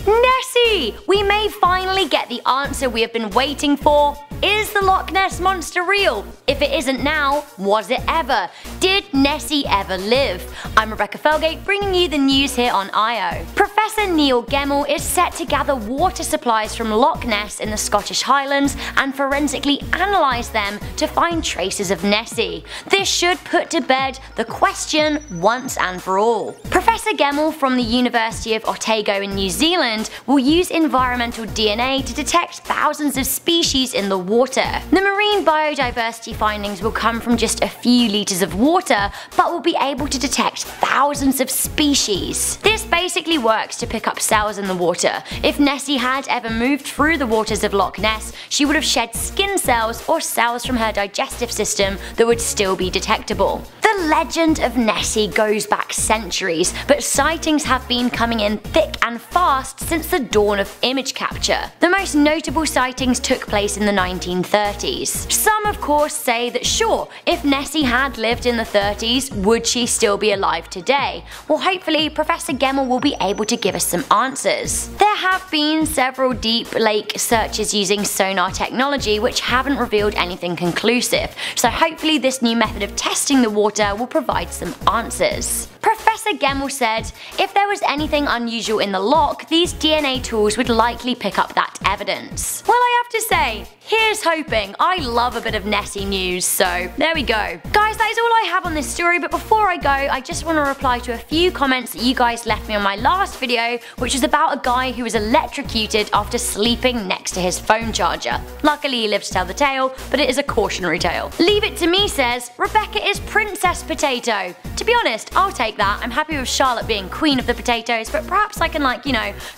Nessie! We may finally get the answer we have been waiting for. Is the Loch Ness Monster real? If it isn't now, was it ever? Did Nessie ever live? I'm Rebecca Felgate, bringing you the news here on IO. Professor Neil Gemmell is set to gather water supplies from Loch Ness in the Scottish Highlands and forensically analyse them to find traces of Nessie. This should put to bed the question once and for all. Professor Gemmell from the University of Otago in New Zealand will use environmental DNA to detect thousands of species in the water. The marine biodiversity findings will come from just a few litres of water, but will be able to detect thousands of species. This basically works to pick up cells in the water. If Nessie had ever moved through the waters of Loch Ness, she would have shed skin cells or cells from her digestive system that would still be detectable. The legend of Nessie goes back centuries, but sightings have been coming in thick and fast since the dawn of image capture. The most notable sightings took place in the 1930s. Some of course say that sure, if Nessie had lived in the 30s, would she still be alive today? Well, hopefully Professor Gemmell will be able to give us some answers. There have been several deep lake searches using sonar technology which haven't revealed anything conclusive, so hopefully this new method of testing the water will provide some answers. Professor Gemmell said, if there was anything unusual in the loch, these DNA tools would likely pick up that evidence. Well, I have to say, here's hoping. I love a bit of Nessie news, so there we go. Guys, that is all I have on this story, but before I go, I just want to reply to a few comments that you guys left me on my last video, which was about a guy who was electrocuted after sleeping next to his phone charger. Luckily he lived to tell the tale, but it is a cautionary tale. Leave It To Me says, Rebecca is Princess Potato. To be honest, I'll take that. I'm happy with Charlotte being queen of the potatoes, but perhaps I can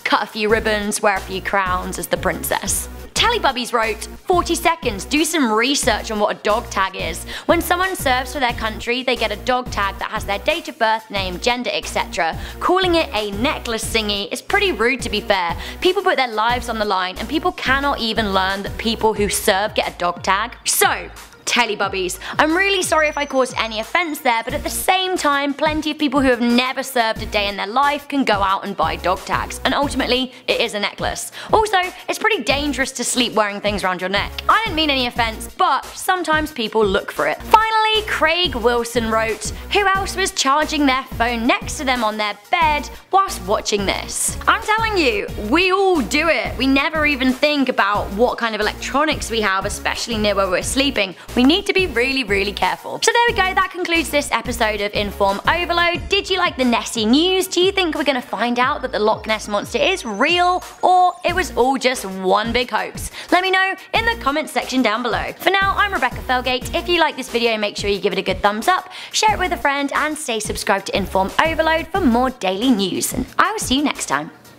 cut a few ribbons, wear a few crowns as the princess. Tallybubbies wrote, 40 seconds, do some research on what a dog tag is. When someone serves for their country, they get a dog tag that has their date of birth, name, gender, etc. Calling it a necklace thingy is pretty rude, to be fair. People put their lives on the line and people cannot even learn that people who serve get a dog tag. So, Tellybubbies, I'm really sorry if I caused any offence there, but at the same time, plenty of people who have never served a day in their life can go out and buy dog tags, and ultimately, it is a necklace. Also, it's pretty dangerous to sleep wearing things around your neck. I didn't mean any offence, but sometimes people look for it. Finally, Craig Wilson wrote, who else was charging their phone next to them on their bed whilst watching this? I'm telling you, we all do it. We never even think about what kind of electronics we have, especially near where we're sleeping. We need to be really careful. So there we go, that concludes this episode of Inform Overload. Did you like the Nessie news? Do you think we're gonna find out that the Loch Ness Monster is real, or it was all just one big hoax? Let me know in the comments section down below. For now, I'm Rebecca Felgate. If you like this video, make sure you give it a good thumbs up, share it with a friend, and stay subscribed to Inform Overload for more daily news. And I will see you next time.